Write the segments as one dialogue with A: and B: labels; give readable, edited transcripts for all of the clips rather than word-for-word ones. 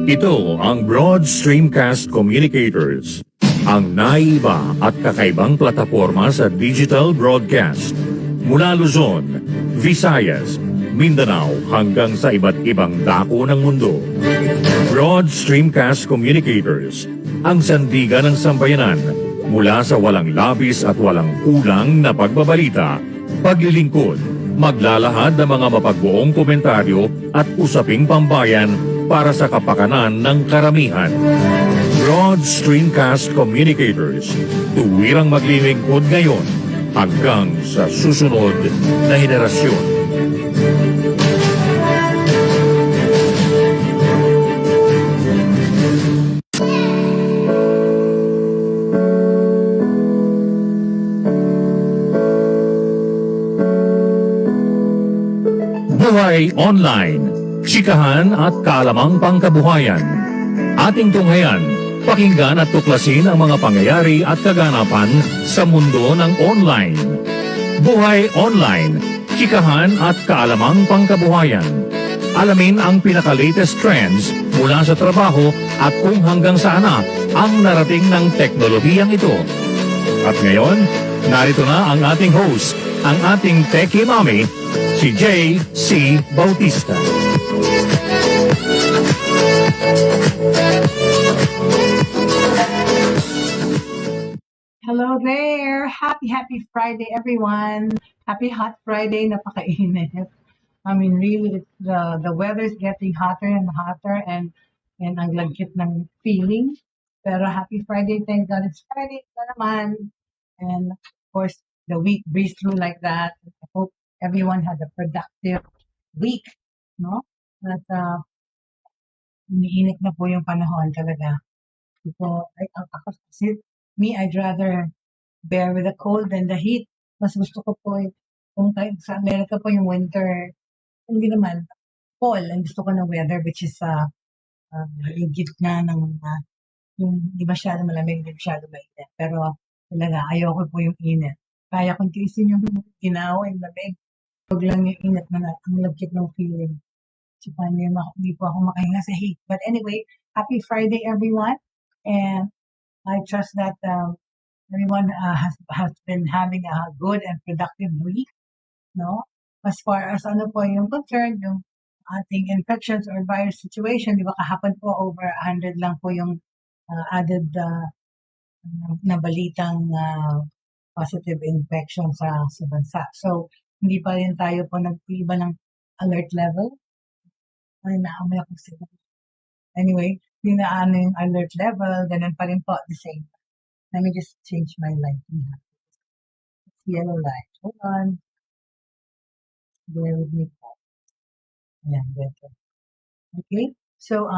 A: Ito ang Broad Stream Cast Communicators, ang naiba at kakaibang plataporma sa digital broadcast. Mula Luzon, Visayas, Mindanao hanggang sa iba't ibang dako ng mundo. Broad Stream Cast Communicators, ang sandigan ng sambayanan mula sa walang labis at walang kulang na pagbabalita, paglilingkod, maglalahad ng mga mapagbuong komentaryo at usaping pambayan para sa kapakanan ng karamihan. Broad Stream Cast Communicators, tuwirang maglilingkod ngayon hanggang sa susunod na henerasyon. Buhay Online, Chikahan at kaalamang pangkabuhayan. Ating tunghayan, pakinggan at tuklasin ang mga pangyayari at kaganapan sa mundo ng online. Buhay Online, Chikahan at kaalamang pangkabuhayan. Alamin ang pinaka-latest trends mula sa trabaho at kung hanggang saan na ang narating ng teknolohiyang ito. At ngayon, narito na ang ating host, ang ating Techiemommy, si Jaye C. Bautista.
B: Hello there! Happy Friday, everyone! Happy Hot Friday, napakainit. I mean, really, the weather's getting hotter and hotter and ang lagkit ng feeling. Pero happy Friday, thank God it's Friday na naman. And of course, the week breezed through like that. I hope everyone had a productive week, no? At umiinit na po yung panahon talaga. Ako, I'd rather bear with the cold than the heat. Mas gusto ko po, kung sa Amerika po yung winter, hindi naman, fall. Ang gusto ko ng weather, which is yung gitna ng, yung di masyado malamig, di masyado mainit. Pero talaga, ayoko po yung init. Kaya kung tiisin yung ginawa, yung lamig, huwag lang yung init na ang lagkit ng feeling. So, hindi po ako makahinga sa heat. But anyway, happy Friday, everyone. And I trust that everyone has been having a good and productive week, no? As far as ano po yung concern, yung ating infections or virus situation, di ba kahapon po over 100 lang po yung added na balitang positive infection sa bansa. So, hindi pa rin tayo po nag-iba ng alert level. Ay, naamay ako sila. Anyway, dinaano yung alert level, ganun pa rin po at the same time. Let me just change my light. It's yellow light. Hold on. Bear with me po. Ayan, better. Okay? So,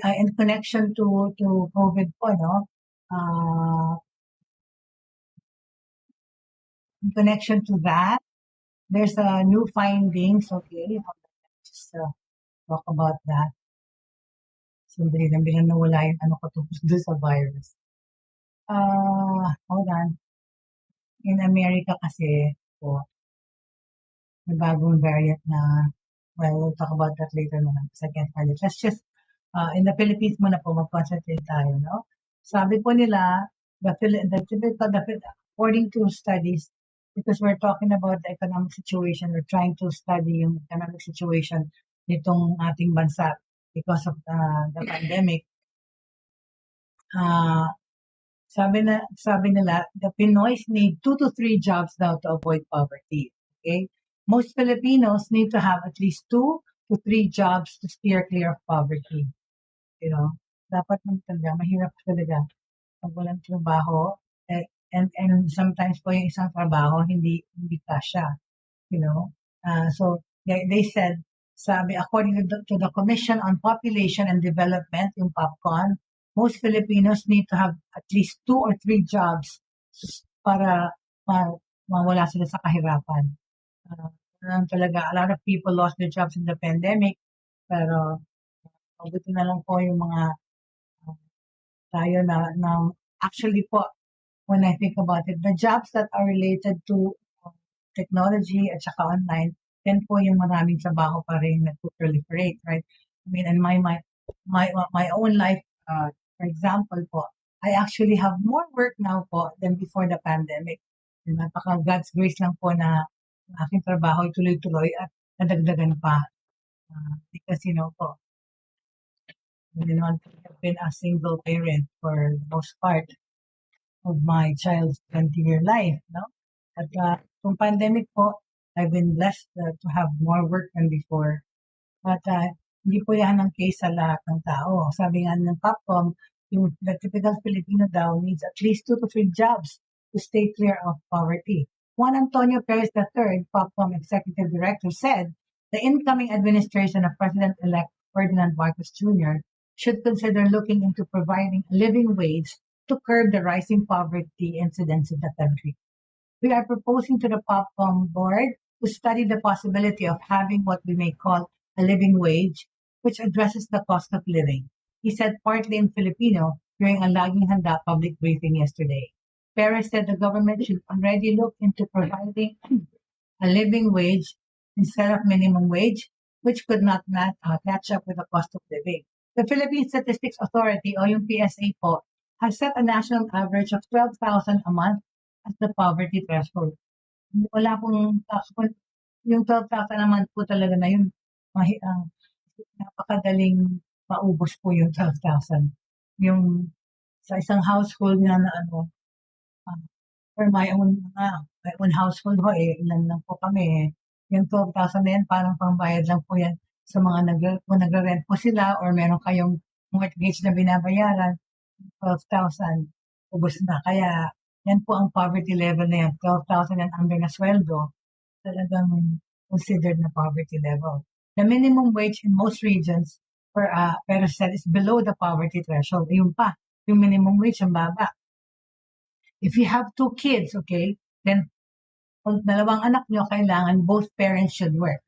B: in connection to COVID po, no? In connection to that, there's new findings, okay? Just talk about that. Sandali lang, bilang nawala yung ano ko doon sa virus. Hold on. In America kasi, po, may bagong variant na, well, we'll talk about that later naman because I can't find it. Let's just, in the Philippines muna po, mag-concentrate tayo, no? Sabi po nila, according to studies, because we're talking about the economic situation, we're trying to study yung economic situation nitong ating bansa because of the pandemic. Sabi nila, the Pinoys need 2 to 3 jobs now to avoid poverty. Okay? Most Filipinos need to have at least 2 to 3 jobs to steer clear of poverty. You know, dapat magtanda, mahirap talaga pag walang trabaho. And sometimes po yung isang trabaho, hindi kasya. You know? So, they said, according to the Commission on Population and Development, yung POPCON, most Filipinos need to have at least 2 or 3 jobs para mawala sila sa kahirapan. Talaga, a lot of people lost their jobs in the pandemic, pero mabuti na lang po yung mga tayo na actually po, when I think about it, the jobs that are related to technology at saka online, then po yung maraming trabaho pa rin nag-proliferate, right? I mean, in my own life, for example po, I actually have more work now po than before the pandemic. Napaka God's grace lang po na ang aking trabaho ay tuloy-tuloy at nadagdagan pa. Because, po, I've been a single parent for the most part of my child's 20-year life, no? At kung pandemic po, I've been blessed to have more work than before. At hindi po yan ang case sa lahat ng tao. Sabi nga ng Popcom, the typical Filipino daw needs at least 2 to 3 jobs to stay clear of poverty. Juan Antonio Perez III, Popcom Executive Director, said the incoming administration of President-elect Ferdinand Marcos Jr. should consider looking into providing a living wage to curb the rising poverty incidence in the country. We are proposing to the Popcom board to study the possibility of having what we may call a living wage, which addresses the cost of living. He said partly in Filipino during a Laging Handa public briefing yesterday. Perez said the government should already look into providing a living wage instead of minimum wage, which could not catch up with the cost of living. The Philippine Statistics Authority, o yung PSA po, has set a national average of 12,000 a month as the poverty threshold. Wala pong, yung 12,000 a month po talaga na yun, napakadaling maubos po yung 12,000. Yung sa isang household na for my own household ho, ilan lang po kami. Yung 12,000 na yan, parang pangbayad lang po yan sa mga nagre-rent po sila or meron kayong mortgage na binabayaran, 12,000, ubos na. Kaya yan po ang poverty level na yan, 12,000 and under na sweldo, talagang considered na poverty level. The minimum wage in most regions pero said is below the poverty threshold. Yung minimum wage ang baba. If you have 2 kids, okay, then kung dalawang anak nyo, kailangan both parents should work.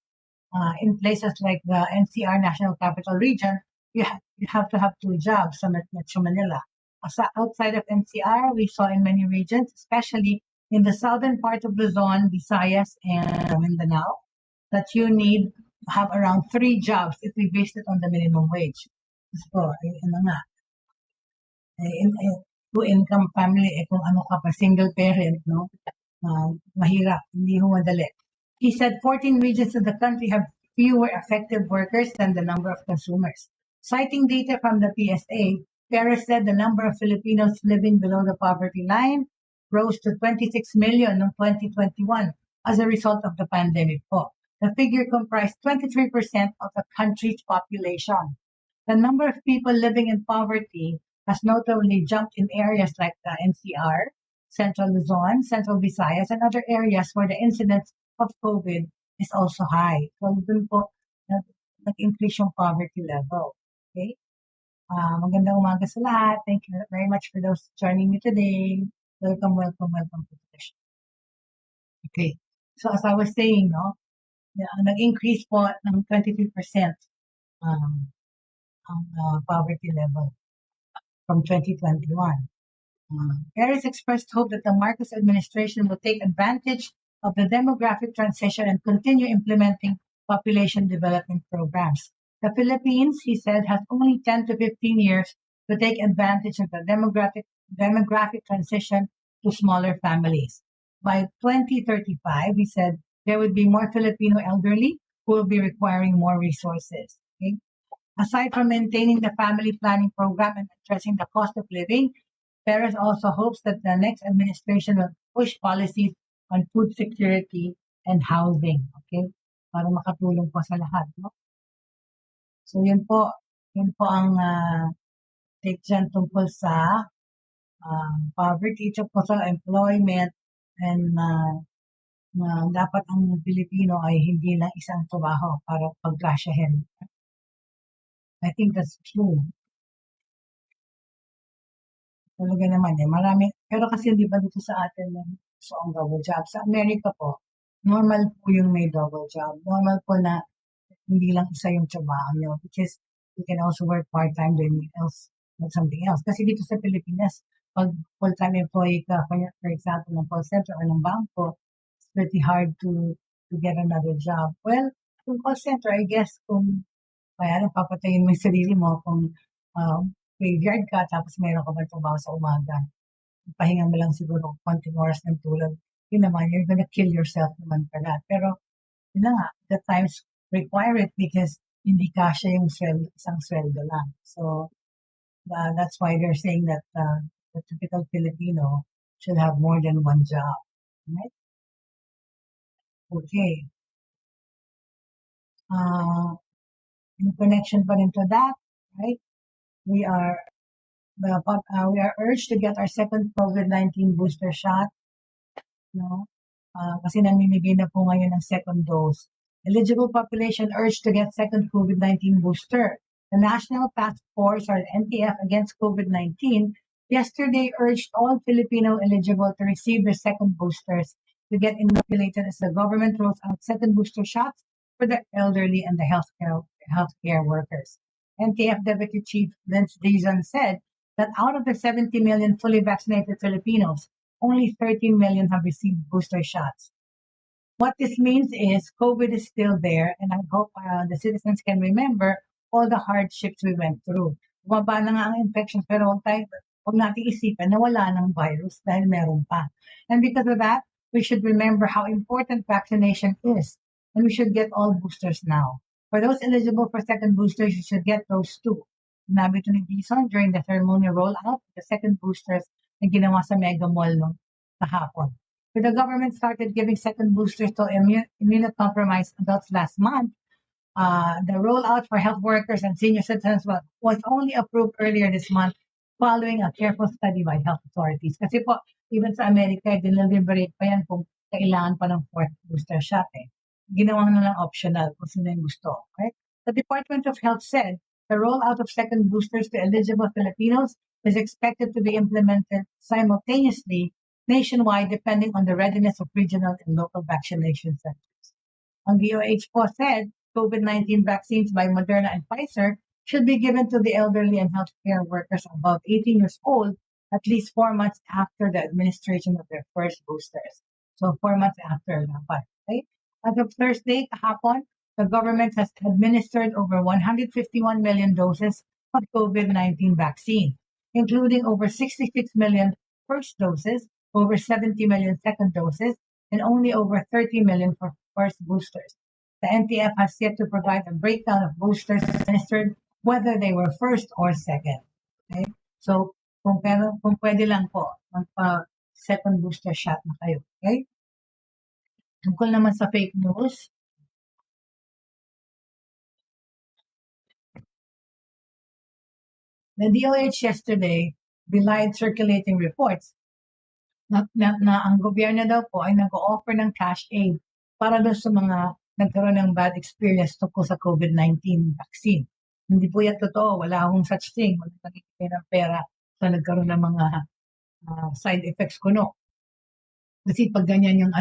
B: In places like the NCR National Capital Region, you have to have 2 jobs sa Metro Manila. Outside of NCR, we saw in many regions, especially in the southern part of Luzon, Visayas, and Mindanao, that you need to have around 3 jobs if we based it on the minimum wage. So, two-income family, kung ano ka pa, single parent, no? Mahirap, hindi ho madali. He said 14 regions in the country have fewer effective workers than the number of consumers. Citing data from the PSA, Perez said the number of Filipinos living below the poverty line rose to 26 million in 2021 as a result of the pandemic po. The figure comprised 23% of the country's population. The number of people living in poverty has notably jumped in areas like the NCR, Central Luzon, Central Visayas, and other areas where the incidence of COVID is also high. So, dun po, nag-increase yung poverty level. Okay? Magandang umaga sa lahat. Thank you very much for those joining me today. Welcome to the session. Okay. So, as I was saying, nag-increase po ng 23% ang poverty level from 2021. Perez expressed hope that the Marcos administration will take advantage of the demographic transition and continue implementing population development programs. The Philippines, he said, has only 10 to 15 years to take advantage of the demographic transition to smaller families. By 2035, he said, there would be more Filipino elderly who will be requiring more resources. Okay? Aside from maintaining the family planning program and addressing the cost of living, Perez also hopes that the next administration will push policies on food security and housing. Okay? Para makatulong po sa lahat. No? So, yun po ang take dyan tungkol sa poverty, tungkol sa employment, and dapat ang Pilipino ay hindi lang isang trabaho para pagkasyahin. I think that's true. Talaga naman marami. Pero kasi di ba dito sa atin so ang double job. Sa Amerika po, normal po yung may double job. Normal po na hindi lang isa yung trabaho nyo. Because you can also work part-time doing something else. Kasi dito sa Pilipinas, pag full-time employee ka, for example, ng call center or ng bangko, it's pretty hard to get another job. Well, yung call center, I guess, kung Kaya napapatayin mo yung sarili mo kung graveyard ka tapos meron ka ba trabaho sa umaga. Pahinga mo lang siguro konting oras ng tulog. Yun naman, you're gonna kill yourself naman for that. Pero yun na nga, the times require it because hindi kasya yung isang sweldo lang. So that's why they're saying that the typical Filipino should have more than one job. Right? Okay. In connection pa rin to that, right? We are urged to get our second COVID-19 booster shot. No? Kasi namimigay na po ngayon ng second dose. Eligible population urged to get second COVID-19 booster. The National Task Force, or NTF, against COVID-19 yesterday urged all Filipino eligible to receive their second boosters to get inoculated as the government rolls out second booster shots for the elderly and the healthcare workers. NTF Deputy Chief Vince Dizon said that out of the 70 million fully vaccinated Filipinos, only 13 million have received booster shots. What this means is COVID is still there, and I hope the citizens can remember all the hardships we went through. Bumaba na nga ang infections, pero huwag natin isipin na wala ng virus dahil meron pa. And because of that, we should remember how important vaccination is, and we should get all boosters now. For those eligible for second boosters, you should get those too. Sinabi ito ni Dizon during the ceremonial rollout of the second boosters na ginawa sa Mega Mall kahapon. When the government started giving second boosters to immunocompromised adults last month, the rollout for health workers and senior citizens was only approved earlier this month following a careful study by health authorities. Kasi po, even sa Amerika, deliberate pa yan kung kailangan pa ng fourth booster shot. Ginawa na lang optional kung sino yung gusto. Okay? The Department of Health said the rollout of second boosters to eligible Filipinos is expected to be implemented simultaneously nationwide depending on the readiness of regional and local vaccination centers. Ang DOH po said COVID-19 vaccines by Moderna and Pfizer should be given to the elderly and healthcare workers above 18 years old at least 4 months after the administration of their first boosters. So 4 months after dapat. Okay? As of Thursday, kahapon, the government has administered over 151 million doses of COVID-19 vaccine, including over 66 million first doses, over 70 million second doses, and only over 30 million for first boosters. The NTF has yet to provide a breakdown of boosters administered, whether they were first or second. Okay? So, kung pwede lang po, magpa-second booster shot na kayo. Okay? Tungkol naman sa fake news, the DOH yesterday belied circulating reports na ang gobyerno daw po ay nag-o-offer ng cash aid para doon sa mga nagkaroon ng bad experience tungkol sa COVID-19 vaccine. Hindi po yan totoo. Wala akong such thing. Wala nagkikita ng pera sa nagkaroon ng mga side effects kuno. Kasi pag ganyan yung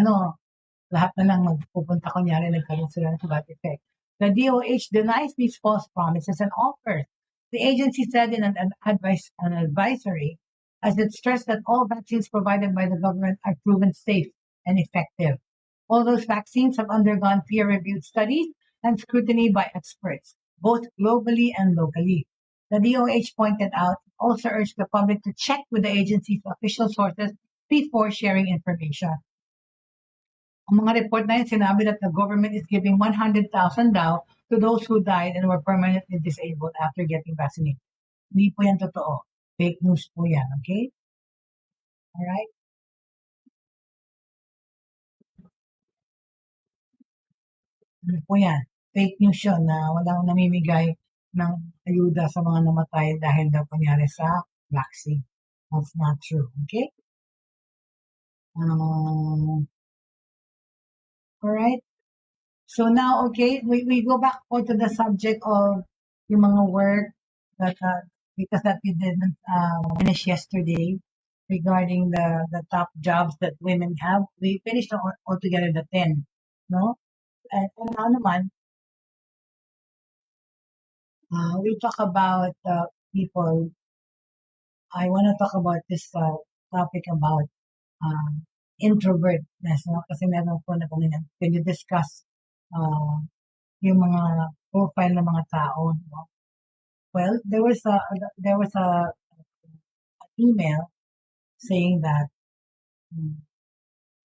B: lahat na lang magpupunta kunyari nagkaroon sila ng bad effect. The DOH denies these false promises and offers. The agency said in an advisory, as it stressed that all vaccines provided by the government are proven safe and effective. All those vaccines have undergone peer-reviewed studies and scrutiny by experts, both globally and locally. The DOH pointed out, also urged the public to check with the agency's official sources before sharing information. Ang mga report na yun, sinabi that the government is giving 100,000 daw to those who died and were permanently disabled after getting vaccinated. Hindi po yan totoo. Fake news po yan, okay? Alright? Ano po yan? Fake news yun na walang namimigay ng ayuda sa mga namatay dahil daw kunyari sa vaccine. That's not true, okay? Alright? So now, okay, we go back po to the subject of yung mga work that because that we didn't finish yesterday regarding the top jobs that women have. We finished altogether the 10, no? And now naman, we talk about people. I want to talk about this topic about introvertness, no? Kasi meron po na kami can you discuss yung mga profile ng mga tao. No? Well, there was a an email saying that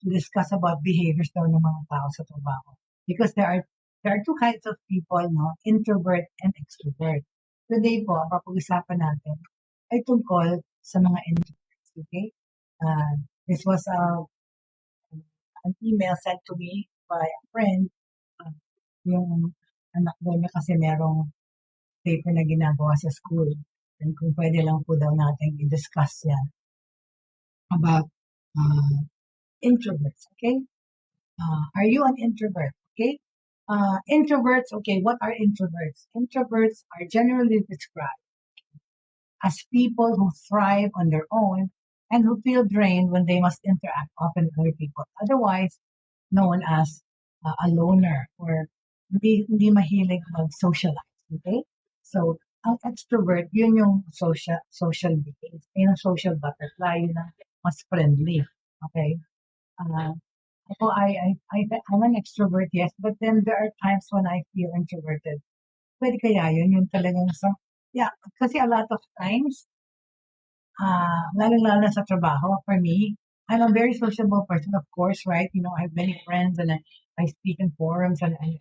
B: to discuss about behaviors daw ng mga tao sa trabaho. Because there are two kinds of people, no? Introvert and extrovert. Today po, ang papag-usapan natin ay tungkol sa mga introverts. Okay? This was an email sent to me by a friend. Yung anak daw niya kasi merong paper na ginagawa sa school. And kung pwede lang po daw natin i-discuss yan about introverts. Okay? Are you an introvert? Okay. Introverts, okay, what are introverts? Introverts are generally described as people who thrive on their own and who feel drained when they must interact often with other people. Otherwise known as a loner or hindi mahilig mag-socialize. Okay? So, ang extrovert, yun yung social being. Yun ang social butterfly, yun ang mas friendly. Okay? Ako, I'm an extrovert, yes, but then there are times when I feel introverted. Pwede kaya yun, yung talagang yeah, kasi a lot of times, lalo-lalo na sa trabaho, for me, I'm a very sociable person, of course, right? You know, I have many friends and I speak in forums and I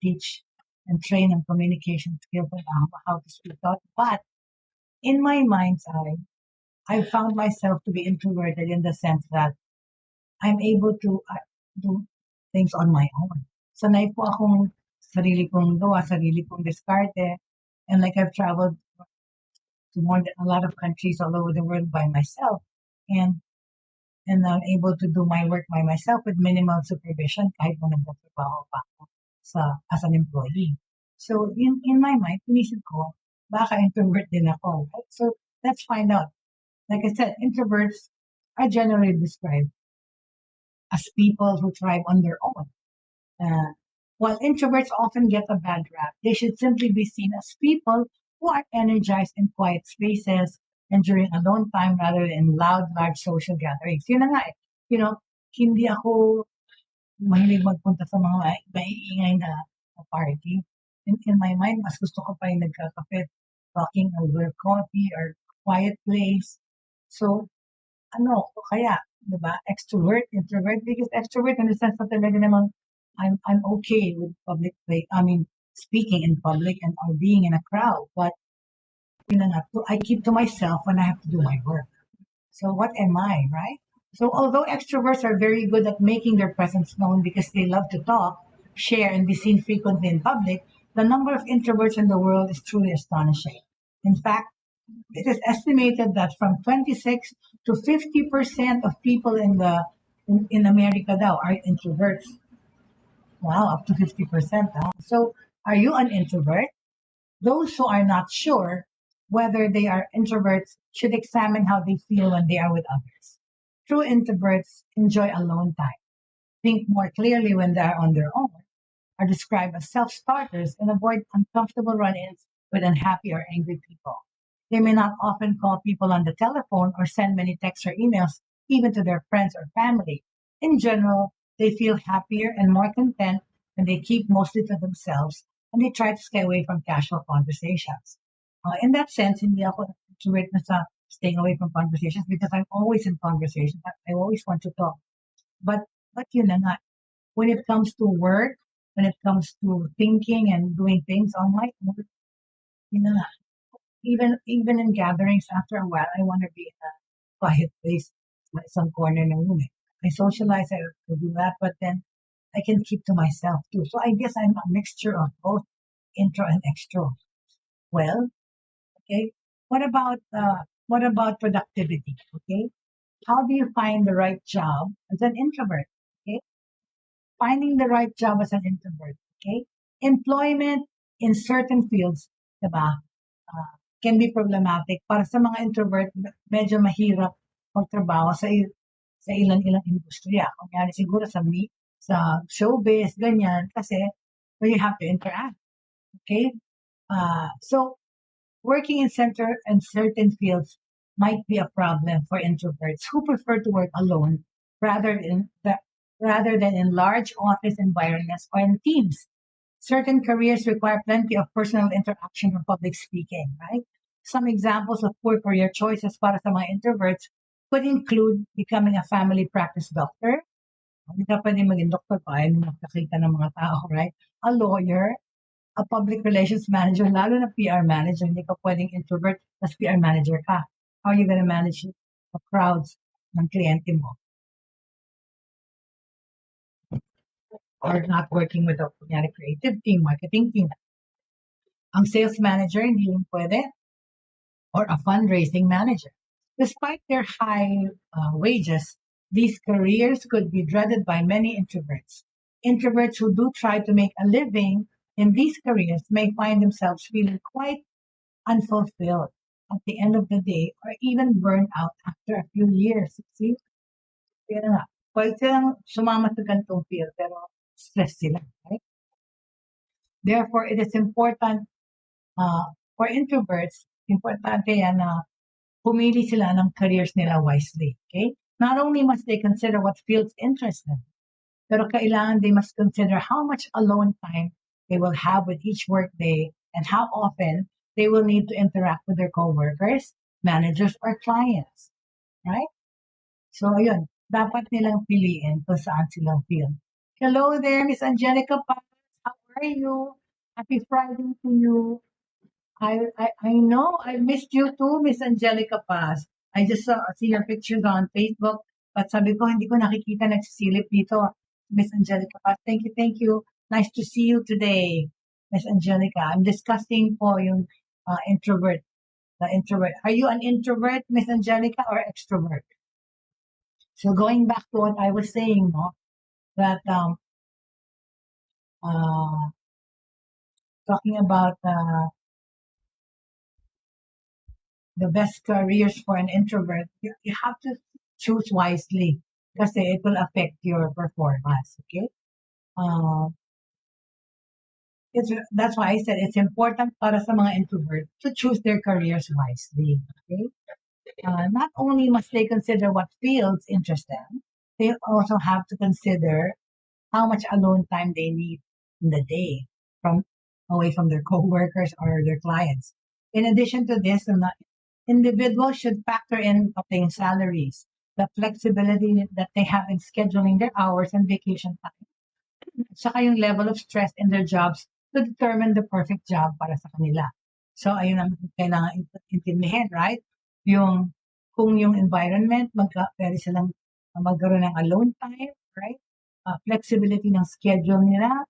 B: teach and train on communication skills and how to speak out. But in my mind's eye, I found myself to be introverted in the sense that I'm able to do things on my own. Sanay po akong sarili kong gawa, sarili kong diskarte. And like I've traveled to more than a lot of countries all over the world by myself. And I'm able to do my work by myself with minimal supervision kahit na nagtatrabaho pa ako as an employee. So in my mind, inisip ko, baka introvert din ako. Right? So let's find out. Like I said, introverts are generally described as people who thrive on their own. While introverts often get a bad rap, they should simply be seen as people who are energized in quiet spaces and during alone time rather than in loud, large social gatherings. Yun na nga eh. You know, hindi ako mahilig magpunta sa mga maiingay na party. In my mind, mas gusto ko pa yung nagkakape, talking over coffee or quiet place. So, kaya, di ba? Extrovert, introvert, because extrovert in the sense na talaga namang I'm okay with speaking in public and or being in a crowd, but I keep to myself when I have to do my work. So what am I, right? So although extroverts are very good at making their presence known because they love to talk, share, and be seen frequently in public, the number of introverts in the world is truly astonishing. In fact, it is estimated that from 26 to 50% of people in America now are introverts. Wow, up to 50%. Huh? So, are you an introvert? Those who are not sure whether they are introverts should examine how they feel when they are with others. True introverts enjoy alone time, think more clearly when they are on their own, are described as self-starters, and avoid uncomfortable run-ins with unhappy or angry people. They may not often call people on the telephone or send many texts or emails, even to their friends or family. In general, they feel happier and more content when they keep mostly to themselves and they try to stay away from casual conversations. In that sense, hindi ako introvert na sa staying away from conversations because I'm always in conversation. I always want to talk. But yun na nga, when it comes to work, when it comes to thinking and doing things on my own, yun na nga, even in gatherings, after a while, I want to be in a quiet place, some corner ng room. I socialize, I do that, but then I can keep to myself too. So I guess I'm a mixture of both intro and extro. Well, okay. What about productivity? Okay. How do you find the right job as an introvert? Okay. Finding the right job as an introvert. Okay. Employment in certain fields, diba? Can be problematic. Para sa mga introvert, medyo mahirap magtrabaho sa ilang industriya. Kunyari siguro sa showbiz, ganyan, kasi you have to interact. Okay? So, working in certain fields might be a problem for introverts who prefer to work alone rather rather than in large office environments or in teams. Certain careers require plenty of personal interaction or public speaking, right? Some examples of poor career choices para sa mga introverts could include becoming a family practice doctor. Hindi ka pwede maging doktor pa, ayaw mo makakita ng mga tao, right? A lawyer, a public relations manager, lalo na PR manager. Hindi ka pwedeng introvert, tas PR manager ka. How are you gonna manage the crowds ng kliyente mo? Or not working with a kunyari, creative team, marketing team. Ang sales manager, hindi rin pwede. Or a fundraising manager. Despite their high wages, these careers could be dreaded by many introverts. Introverts who do try to make a living in these careers may find themselves feeling quite unfulfilled at the end of the day or even burned out after a few years. See? Kaya nga, pwede silang sumama sa ganitong field pero stress sila. Right? Therefore, it is important for introverts, importante yan na pumili sila ng careers nila wisely. Okay? Not only must they consider what fields interest them, pero kailangan they must consider how much alone time they will have with each workday and how often they will need to interact with their coworkers, managers, or clients. Right? So, ayun. Dapat nilang piliin kung saan silang field. Hello there, Miss Angelica Paz. How are you? Happy Friday to you. I know I missed you too, Miss Angelica Paz. I just see your pictures on Facebook, but sabi ko hindi ko nakikita nagsisilip dito. Miss Angelica Paz, thank you, thank you. Nice to see you today, Miss Angelica. I'm discussing po yung introvert, the introvert. Are you an introvert, Miss Angelica, or extrovert? So going back to what I was saying, no, that talking about the best careers for an introvert, you have to choose wisely kasi it will affect your performance, okay? That's why I said it's important para sa mga introvert to choose their careers wisely, okay? Not only must they consider what fields interest them, they also have to consider how much alone time they need in the day from away from their coworkers or their clients. In addition to this, individuals should factor in paying salaries, the flexibility that they have in scheduling their hours and vacation time, saka yung level of stress in their jobs to determine the perfect job para sa kanila. So, ayun ang kailangan intindihin, right? Kung yung environment, pwede silang magkaroon ng alone time, right? Flexibility ng schedule nila,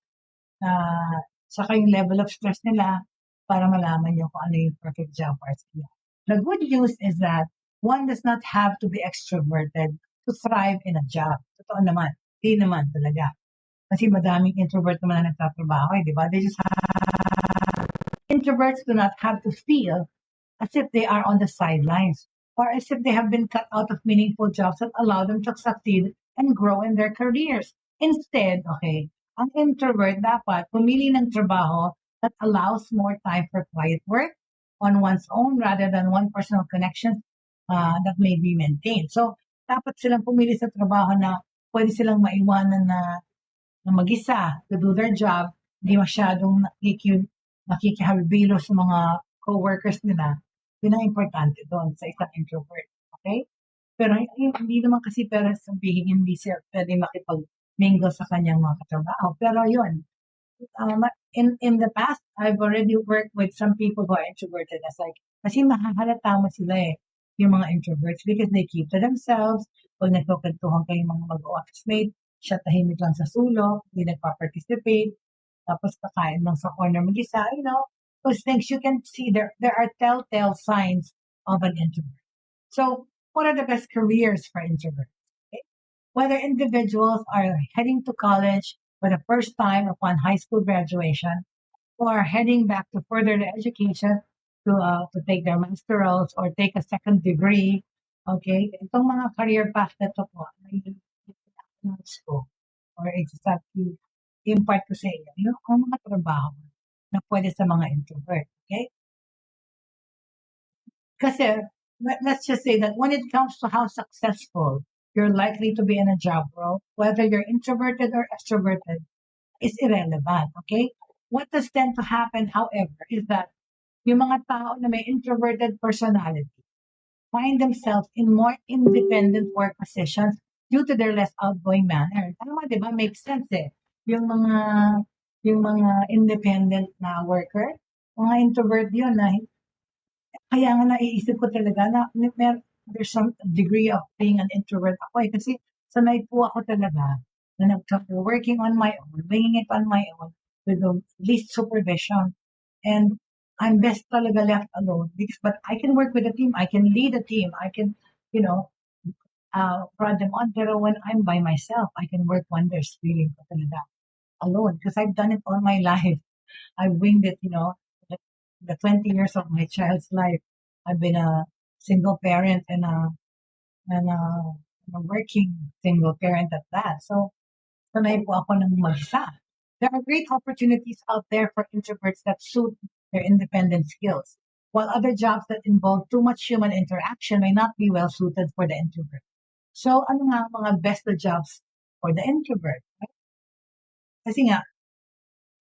B: saka yung level of stress nila para malaman nyo kung ano yung perfect job para sa kanila. The good news is that one does not have to be extroverted to thrive in a job. Totoo naman. Hindi naman talaga. Kasi madaming introvert naman na nagtatrabaho, di ba? Introverts do not have to feel as if they are on the sidelines or as if they have been cut out of meaningful jobs that allow them to succeed and grow in their careers. Instead, okay, ang introvert dapat pumili ng trabaho that allows more time for quiet work on one's own rather than one personal connection that may be maintained. So, dapat silang pumili sa trabaho na pwede silang maiwanan na mag-isa to do their job, hindi masyadong nakikihalubilo sa mga co-workers nila. Yun ang importante doon sa isang introvert. Okay? Pero hindi naman kasi pero sabihin hindi siya pwede makipag-mingle sa kanyang mga katrabaho. Pero yun, in the past, I've already worked with some people who are introverted. Kasi mahahalata mo sila yung mga introverts because they keep to themselves. Pag nagkakantuhan kayo mga mag-office mate, siya tahimik lang sa sulok, hindi nagpa-participate, tapos kakain lang sa corner mag-isa, those things you can see there are telltale signs of an introvert. So, what are the best careers for introverts? Okay? Whether individuals are heading to college for the first time upon high school graduation or heading back to further their education to take their masterals or take a second degree, okay? Itong mga career path na to po, ko or exactly impart ko sa inyo yung mga trabaho na pwede sa mga introvert, okay? Kasi, let's just say that when it comes to how successful you're likely to be in a job role, whether you're introverted or extroverted, is irrelevant, okay? What does tend to happen, however, is that yung mga tao na may introverted personality find themselves in more independent work positions due to their less outgoing manner. Tama, di ba? Makes sense eh. Yung mga, yung mga independent na worker, mga introvert yun na kaya nga naiisip ko talaga na there's some degree of being an introvert ako eh. Kasi sanay po ako talaga na working on my own, bringing it on my own with the least supervision. And I'm best talaga left alone because, but I can work with a team, I can lead a team, I can, you know, prod them on. Pero when I'm by myself, I can work wonders feeling ko talaga alone because I've done it all my life. I've winged it, you know, the 20 years of my child's life. I've been a single parent and a working single parent at that. So, sanay po ako ng mag-isa. There are great opportunities out there for introverts that suit their independent skills, while other jobs that involve too much human interaction may not be well suited for the introvert. So, ano nga ang mga best na jobs for the introvert? Right? Kasi nga,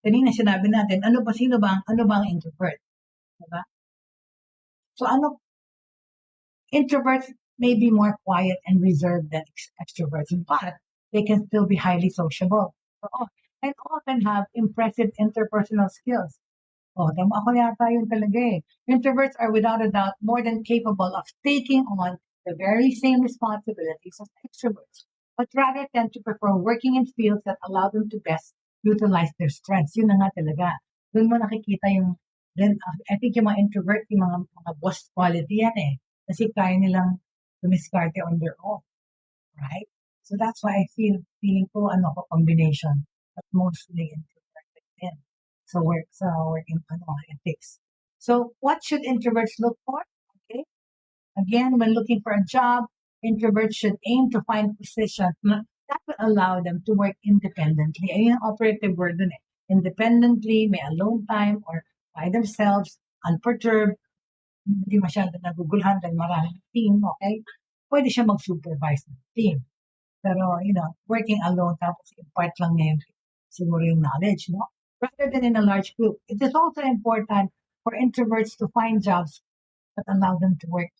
B: kanina sinabi natin, ano ba ang introvert? Diba? So, introverts may be more quiet and reserved than extroverts, but they can still be highly sociable. And often have impressive interpersonal skills. Tama ako yata yun talaga eh. Introverts are without a doubt more than capable of taking on the very same responsibilities as extroverts, but rather tend to prefer working in fields that allow them to best utilize their strengths. Yun na nga talaga. Doon mo nakikita yung, then I think yung mga introvert, yung mga boss quality yan eh. Kasi kaya nilang dumiskarte on their own. Right? So that's why I feeling ko combination, but mostly introverted din. So working ethics. So what should introverts look for? Okay. Again, when looking for a job, introverts should aim to find positions that will allow them to work independently. Ayun ang operative word dun eh. Independently, may alone time or by themselves, unperturbed, hindi masyado nagugulhan dahil maraming team, okay? Pwede siya mag-supervise ng team. Pero, working alone, tapos impart lang niya yung siguro yung knowledge, no? Rather than in a large group. It is also important for introverts to find jobs that allow them to work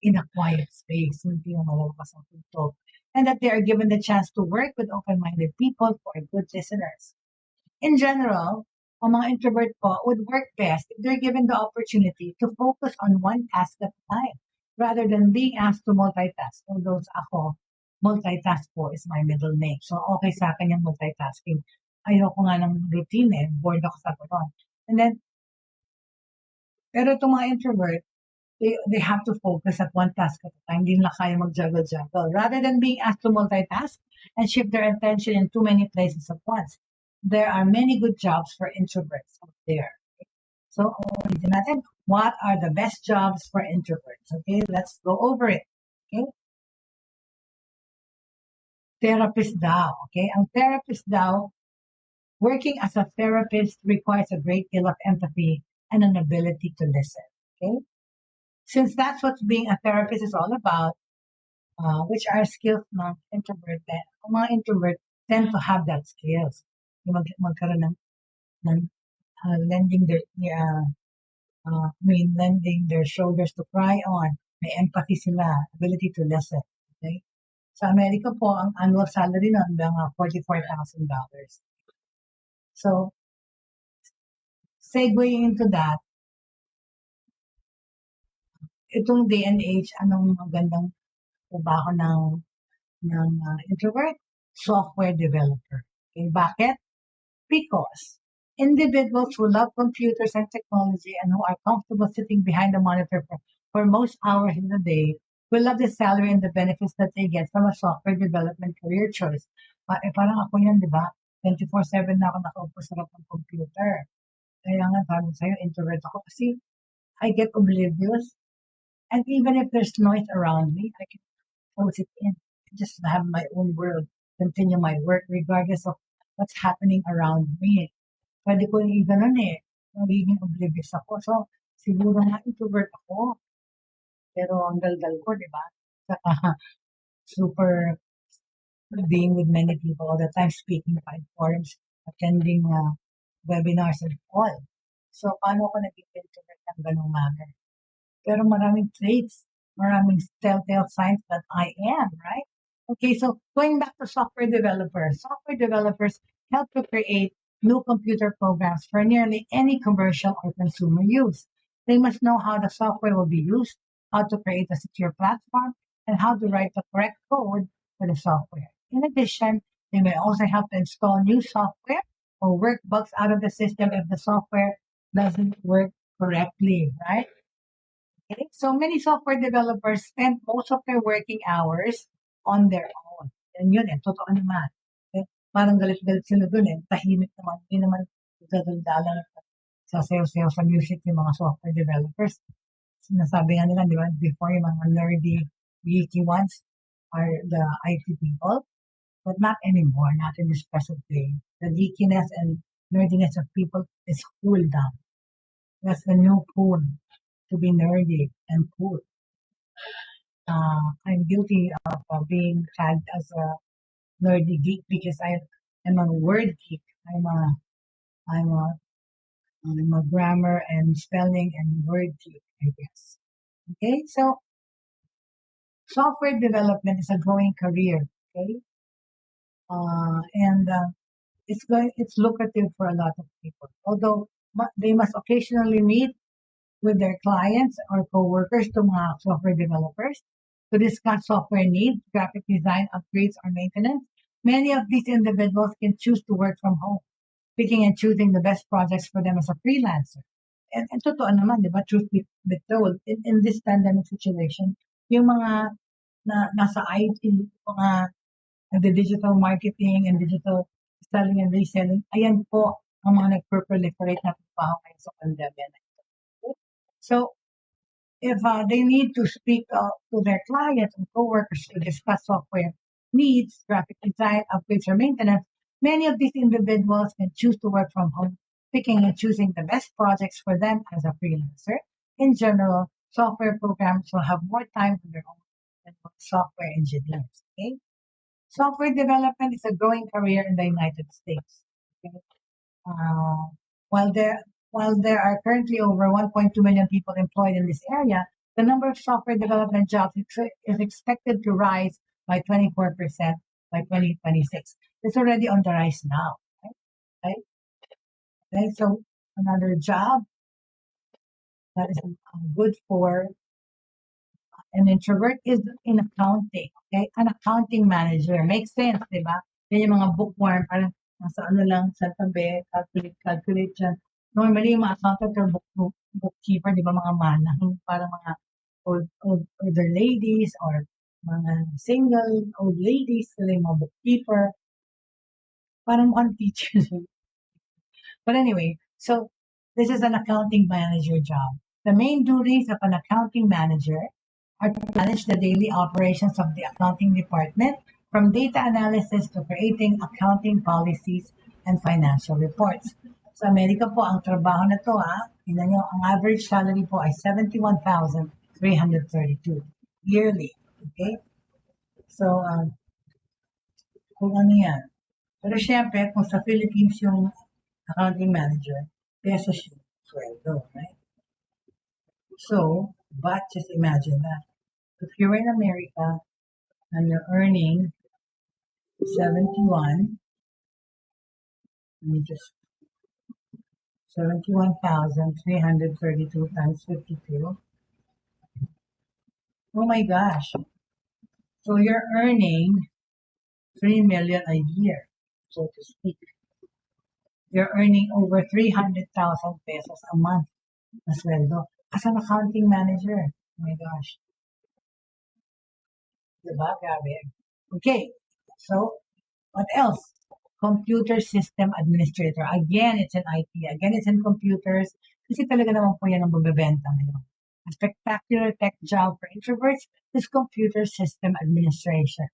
B: in a quiet space, hindi yung malakas ang tutok. And that they are given the chance to work with open-minded people who are good listeners. In general, ang mga introvert po would work best if they're given the opportunity to focus on one task at a time rather than being asked to multitask. Although ako, multitask po is my middle name. So, okay sa akin yung multitasking. Ayoko nga ng routine eh. Bored ako sa ganon. And then, pero itong mga introvert, they have to focus at one task at a time. Hindi nila kaya mag-juggle-juggle. Rather than being asked to multitask and shift their attention in too many places at once. There are many good jobs for introverts out there. Okay? So, ulitin natin, what are the best jobs for introverts? Okay, let's go over it. Okay? Therapist daw. Okay? Ang therapist daw, working as a therapist requires a great deal of empathy and an ability to listen. Okay? Since that's what being a therapist is all about, which are skills ng introvert, ang mga introvert tend to have that skills. Magkaroon ng lending their shoulders to cry on. May empathy sila, ability to listen. Okay? Sa Amerika po, ang annual salary nun mga $44,000. So, segueing into that, itong day and age, anong magandang trabaho ng introvert? Software developer. Okay, bakit? Because individuals who love computers and technology and who are comfortable sitting behind a monitor for most hours in the day will love the salary and the benefits that they get from a software development career choice. Parang ako yan, di ba? 24/7 na ako nakaupo sa harap ng computer. Kaya nga, sabi sa'yo, introvert ako kasi I get oblivious. And even if there's noise around me, I can close it in. Just have my own world, continue my work regardless of what's happening around me. Pwede ko yung ganun eh. Magiging oblivious ako. So, siguro nga introvert ako. Pero ang daldal ko, di ba? Saka, super being with many people all the time, speaking at forums, attending webinars and all. So, paano ako naging introvert ng ganung manner? Pero maraming traits, maraming telltale signs that I am, right? Okay, so going back to software developers help to create new computer programs for nearly any commercial or consumer use. They must know how the software will be used, how to create a secure platform, and how to write the correct code for the software. In addition, they may also help to install new software or work bugs out of the system if the software doesn't work correctly, right? Okay? So many software developers spend most of their working hours on their own. Yan yun eh, totoo naman. Eh, parang galit-galit sila dun eh. Tahimik naman, hindi naman dadaldalan sa sayo-sayo sa music yung mga software developers. Sinasabi nga nila, di ba, before yung mga nerdy, geeky ones are the IT people. But not anymore, not in this present day. The geekiness and nerdiness of people is cool down. That's the new cool, to be nerdy and cool. I'm guilty of being tagged as a nerdy geek because I'm a word geek. I'm a grammar and spelling and word geek, I guess. Okay, so software development is a growing career. Okay, and it's lucrative for a lot of people. Although they must occasionally meet with their clients or co-workers to mga software developers to discuss software needs, graphic design, upgrades, or maintenance. Many of these individuals can choose to work from home, picking and choosing the best projects for them as a freelancer. And totoo naman, di ba, truth be told, in this pandemic situation, yung mga nasa IT, mga digital marketing and digital selling and reselling, ayan po ang mga nag-proliferate na trabaho ngayon sa pandemya. So, if they need to speak to their clients and coworkers to discuss software needs, graphic design, upgrades, or maintenance, many of these individuals can choose to work from home, picking and choosing the best projects for them as a freelancer. In general, software programs will have more time on their own than software engineers. Okay, software development is a growing career in the United States. Okay? Uh, while there while there are currently over 1.2 million people employed in this area, the number of software development jobs is expected to rise by 24% by 2026. It's already on the rise now, right? Right? Okay, so another job that is good for an introvert is in accounting. Okay, an accounting manager makes sense, di ba? Yan yung mga bookworm, parang nasa ano lang sa tabi, calculate dyan. Normally, yung mga accountant or bookkeeper, di ba, mga manang, parang mga older ladies or mga single old ladies, sila yung mga bookkeeper. Parang mukhang teachers. But anyway, so this is an accounting manager job. The main duties of an accounting manager are to manage the daily operations of the accounting department, from data analysis to creating accounting policies and financial reports. Sa Amerika po, ang trabaho na to, tingnan nyo, ang average salary po ay 71,332 yearly. Okay? So, kung ano yan. Pero syempre, kung sa Philippines yung accounting manager, pesos yung sweldo, right? So, but just imagine that. If you're in America and you're earning 71, let me just 71,332 times 52. Oh my gosh. So you're earning 3 million a year, so to speak. You're earning over 300,000 pesos a month na sweldo as an accounting manager. Oh my gosh. Diba? Grabe. Okay. So, what else? Computer system administrator. Again, it's in IT. Again, it's in computers. Kasi talaga naman po yan ang magbebenta ngayon. A spectacular tech job for introverts is computer system administration.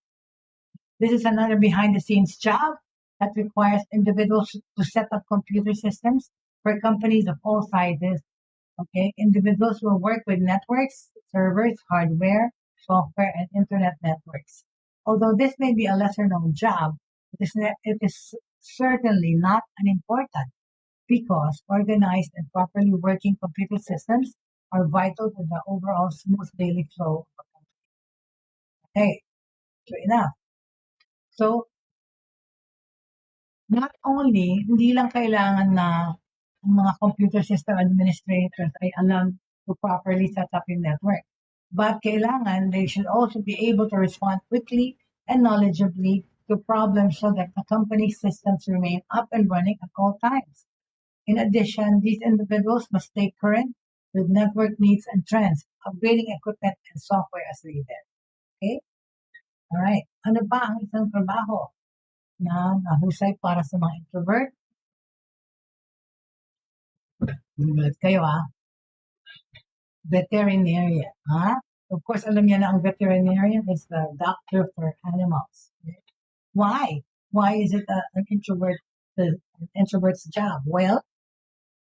B: This is another behind-the-scenes job that requires individuals to set up computer systems for companies of all sizes. Okay, individuals will work with networks, servers, hardware, software, and internet networks. Although this may be a lesser-known job, it is certainly not unimportant because organized and properly working computer systems are vital to the overall smooth daily flow of a company. Okay, true enough. So, not only, hindi lang kailangan na ang mga computer system administrators ay alam to properly set up yung network, but kailangan they should also be able to respond quickly and knowledgeably to problems so that the company's systems remain up and running at all times. In addition, these individuals must stay current with network needs and trends, upgrading equipment and software as needed. Okay? Alright. Ano ba ang isang trabaho na nahusay para sa mga introvert? Gulat kayo veterinarian. Of course, alam niya na ang veterinarian is the doctor for animals. Why? Why is it an introvert's job? Well,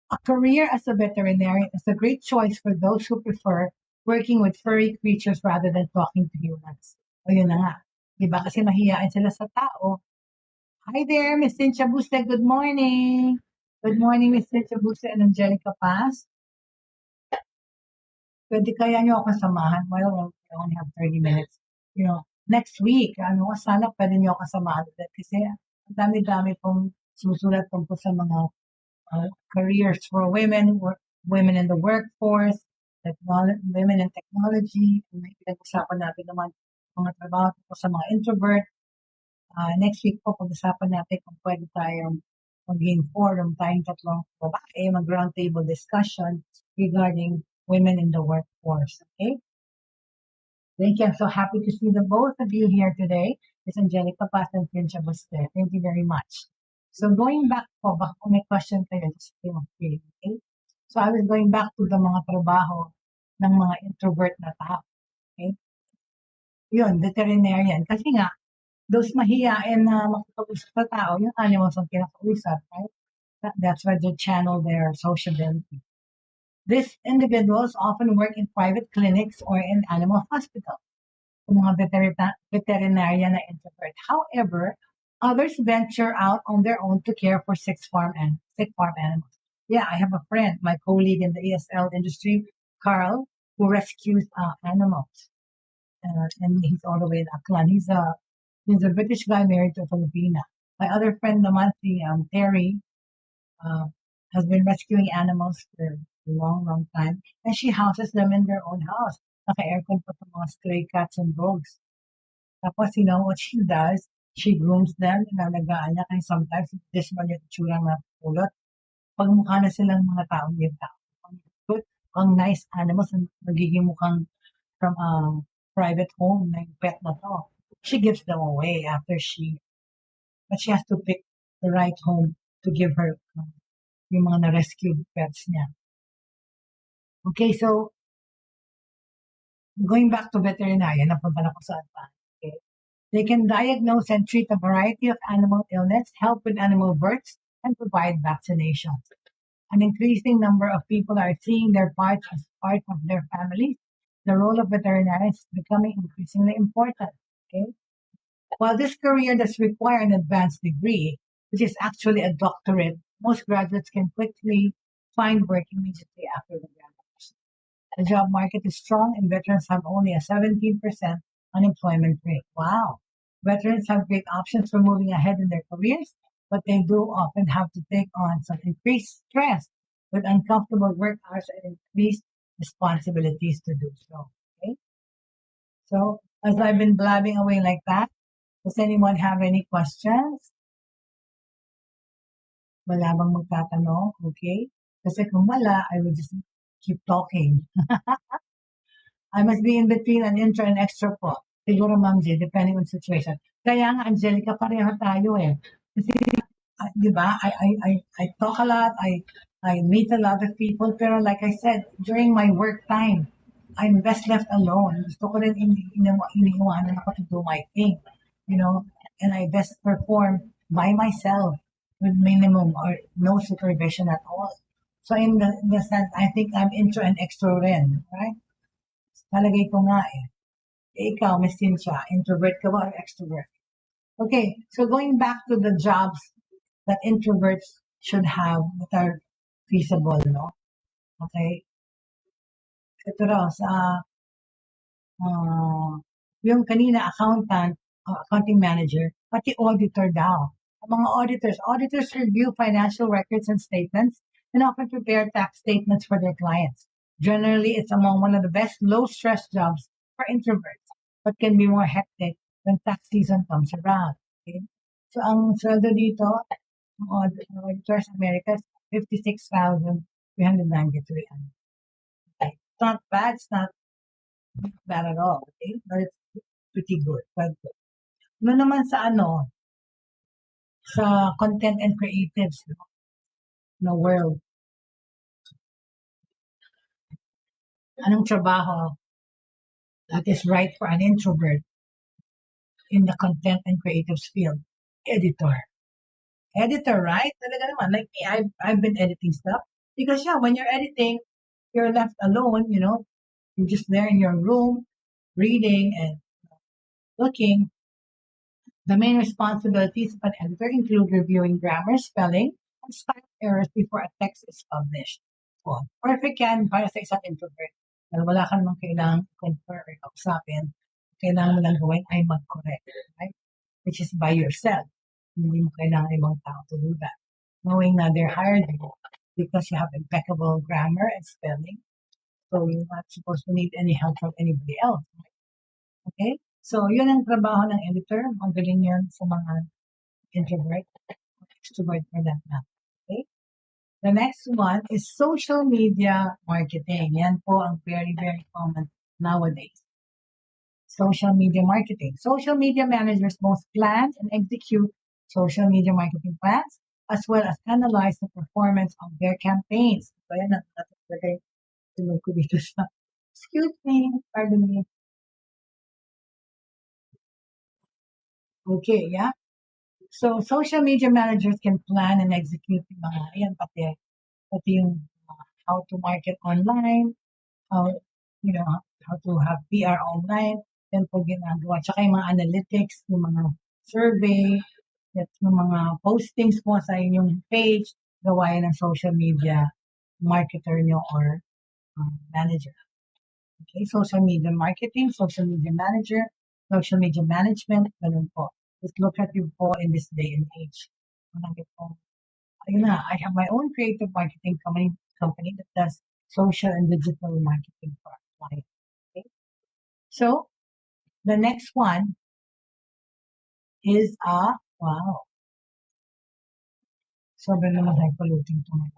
B: a career as a veterinarian is a great choice for those who prefer working with furry creatures rather than talking to humans. O yun na nga. Diba? Kasi mahihain sila sa tao. Hi there, Miss Cynthia Buste. Good morning. Good morning, Miss Cynthia Buste and Angelica Paz. Pwede kaya nyo ako samahan? Well, we only have 30 minutes. Next week, sana pwede nyo ako samahan ulit. Kasi ang dami-dami pong susulat tungkol sa mga careers for women in the workforce, women in technology. May pinag-usapan natin naman mga trabaho tungkol sa mga introvert. Next week po, pag-usapan natin kung pwede tayong maging forum, tayong tatlong babae, mag-roundtable discussion regarding women in the workforce. Okay? Thank you. I'm so happy to see the both of you here today. Ms. Angelica Paz and Cynthia Buste. Thank you very much. So going back po, baka kung may question kayo, just okay? So I was going back to the mga trabaho ng mga introvert na tao. Okay? Yun, veterinarian. Kasi nga, those mahihain na makakausap sa tao, yung animals ang kinakausap, right? That's why they channel their sociability. These individuals often work in private clinics or in animal hospitals. Yung mga veterinarian na introvert. However, others venture out on their own to care for sick farm animals. Yeah, I have a friend, my colleague in the ESL industry, Carl, who rescues animals. And he's all the way in Aklan. He's a British guy married to a Filipina. My other friend naman, Terry, has been rescuing animals for a long time. And she houses them in their own house. Naka-aircon pa sa mga stray cats and dogs. Tapos, what she does, she grooms them, inalagaan niya. Kaya sometimes, this one yung itsura na pulot. Pag mukha na silang mga taong yung tao. Ang nice animals, magiging mukhang from a private home na yung pet na to. She gives them away but she has to pick the right home to give her yung mga na-rescued pets niya. Okay, so going back to veterinarian, napunta na ko saan pa. Okay. They can diagnose and treat a variety of animal illness, help with animal births, and provide vaccinations. An increasing number of people are seeing their pets as part of their families. The role of veterinarians is becoming increasingly important. Okay. While this career does require an advanced degree, which is actually a doctorate, most graduates can quickly find work immediately after the graduation. The job market is strong and veterans have only a 17% unemployment rate. Wow. Veterans have great options for moving ahead in their careers, but they do often have to take on some increased stress with uncomfortable work hours and increased responsibilities to do so. Okay? So, as I've been blabbing away like that, does anyone have any questions? Wala bang magtatanong? Okay? Kasi kung wala, I will just keep talking. I must be in between an intro and extra po. Siguro, Ma'am J, depending on situation. Kaya nga, Angelica, pareho tayo eh. Kasi, di ba, I talk a lot, I meet a lot of people, pero like I said, during my work time, I'm best left alone. Gusto ko rin iniiwanan ako to do my thing. And I best perform by myself with minimum or no supervision at all. So in the sense, I think I'm intro and extro rin, right? Palagay ko nga eh. Ikaw, Miss Cynthia, introvert ka ba or extrovert? Okay, so going back to the jobs that introverts should have that are feasible, no? Okay, ito raw sa ah, yung kanina accountant, accounting manager, pati auditor daw. Ang mga auditors review financial records and statements and often prepare tax statements for their clients. Generally, it's among one of the best low-stress jobs for introverts, but can be more hectic when tax season comes around. Okay? So, ang sweldo dito, ng auditors Americas, 56,393. Okay. It's not bad, it's not bad at all, okay? But it's pretty good, quite good. Ano naman sa sa content and creatives no world, anong trabaho that is right for an introvert in the content and creatives field? Editor. Editor, right? Talaga naman, like me, I've been editing stuff. Because yeah, when you're editing, you're left alone, you're just there in your room, reading and looking. The main responsibilities of an editor include reviewing grammar, spelling, and style errors before a text is published. So, perfect yan para sa isang introvert. Dahil wala ka namang kailangang confer or kausapin. Kailangan mo lang gawin ay mag-correct, right? Which is by yourself. Hindi mo kailangan ibang tao to do that. Knowing na they're hired you because you have impeccable grammar and spelling. So you're not supposed to need any help from anybody else. Right? Okay? So, yun ang trabaho ng editor. Magaling yun sa mga introvert, extrovert for that matter. Okay? The next one is social media marketing. Yan po ang very, very common nowadays. Social media marketing. Social media managers both plan and execute social media marketing plans as well as analyze the performance of their campaigns. So, yan ang natin ko dito sa excuse me, pardon me. Okay, yeah. So, social media managers can plan and execute yung mga, ayan, pati yung how to market online, how, how to have PR online, yan po ginagawa. Tsaka yung mga analytics, yung mga survey, yung mga postings po sa inyong page, gawa yan ng social media marketer nyo or manager. Okay, social media marketing, social media manager, social media management, ganun po. Just look at you po in this day and age. Marami po. Ayun na, I have my own creative marketing company that does social and digital marketing for our clients. Okay? So, the next one is wow. Sobrang naman hyperlooting to my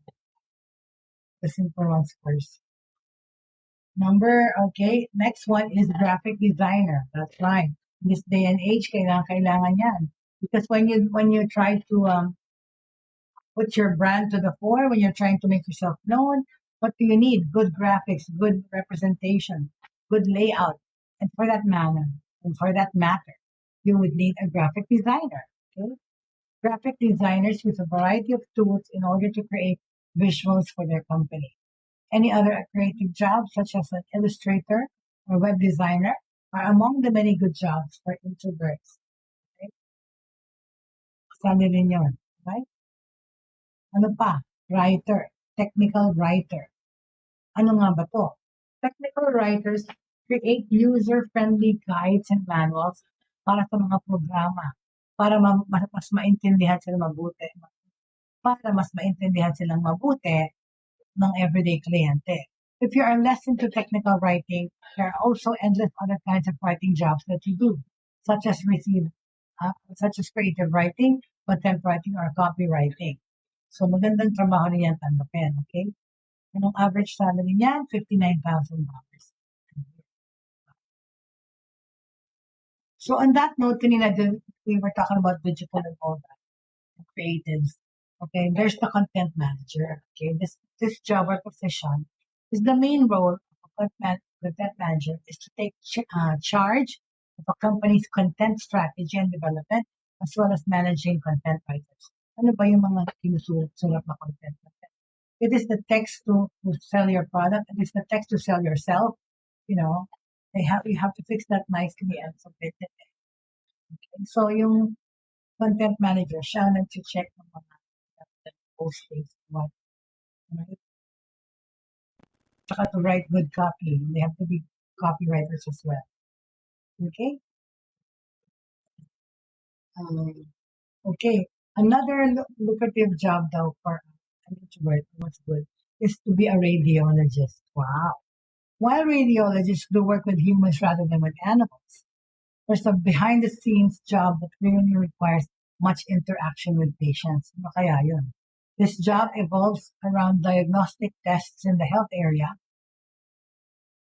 B: the simple ones first. Okay, next one is graphic designer. That's right. In this day and age, kailangan yan. Because when you try to put your brand to the fore, when you're trying to make yourself known, what do you need? Good graphics, good representation, good layout. And for that matter, you would need a graphic designer. Okay? Graphic designers use a variety of tools in order to create visuals for their company. Any other creative jobs, such as an illustrator or web designer, are among the many good jobs for introverts. Okay? Sabi rin yun, right? Ano pa? Writer, technical writer. Ano nga ba to? Technical writers create user-friendly guides and manuals para sa mga programa, para mas maintindihan sila mabuti. Para mas maintindihan silang mabuti ng everyday kliyente. If you are less into technical writing, there are also endless other kinds of writing jobs that you do, such as creative writing, content writing, or copywriting. So, magandang trabaho niyan tanggapin, okay? Anong average salary niyan? $59,000. So, on that note, kanina we were talking about digital and all that, and creatives. Okay, there's the content manager. Okay, this job or position is the main role of a content manager is to take charge of a company's content strategy and development as well as managing content writers. Ano ba yung mga sinusulat na content? It is the text to sell your product. It is the text to sell yourself. You have to fix that nicely and submit it. Okay? So yung content manager, siya nag-check ng mga postings, what, right? Tsaka to write good copy. They have to be copywriters as well. Okay? Okay. Another lucrative job though for an introvert, what's good, is to be a radiologist. Wow. While radiologists do work with humans rather than with animals, there's a behind the scenes job that really requires much interaction with patients. Ano kaya yun? This job evolves around diagnostic tests in the health area,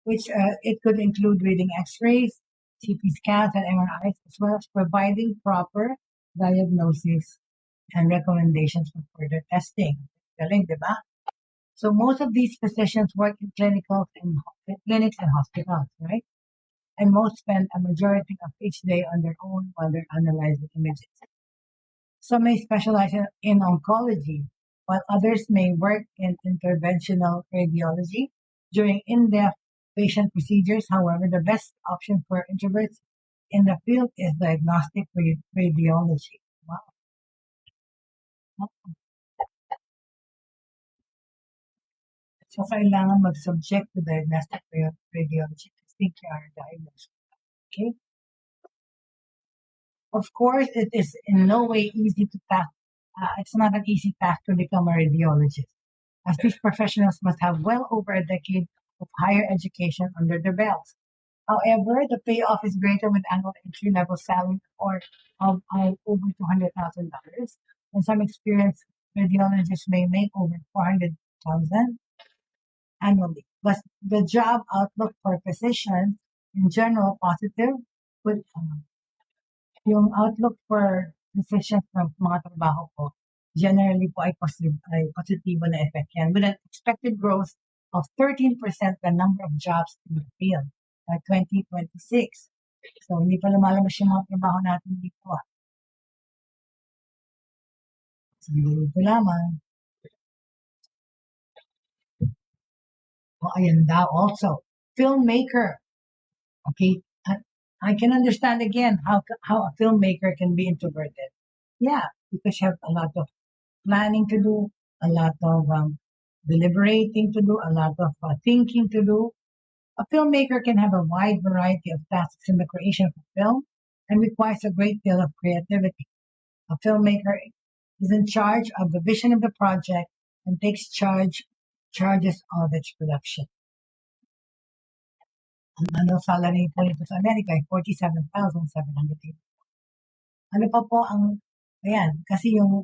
B: which it could include reading x-rays, CT scans, and MRIs, as well as providing proper diagnosis and recommendations for further testing. Galing, di ba? So most of these physicians work in clinics and hospitals, right? And most spend a majority of each day on their own while they're analyzing images. Some may specialize in oncology, while others may work in interventional radiology during in-depth patient procedures. However, the best option for introverts in the field is diagnostic radiology. Wow. So kailangan mag-subject to diagnostic radiology to think you are diagnosed. Okay? Of course, it is in no way easy to task. It's not an easy task to become a radiologist, as these professionals must have well over a decade of higher education under their belts. However, the payoff is greater with annual entry-level salary of over $200,000, and some experienced radiologists may make over $400,000 annually. But the job outlook for physicians in general positive, with yung outlook for physicians ng mga trabaho ko, generally po ay positibo na effect yan, with an expected growth of 13% the number of jobs in the field by 2026. So, hindi pa lumalabas yung mga trabaho natin dito. So, dito lamang. O, ayan daw also. Filmmaker. Okay. I can understand again how a filmmaker can be introverted. Yeah, because you have a lot of planning to do, a lot of deliberating to do, a lot of thinking to do. A filmmaker can have a wide variety of tasks in the creation of a film and requires a great deal of creativity. A filmmaker is in charge of the vision of the project and takes charges of its production. Ang annual salary po nito sa Amerika ay $47,780. Ano pa po ang, ayan, kasi yung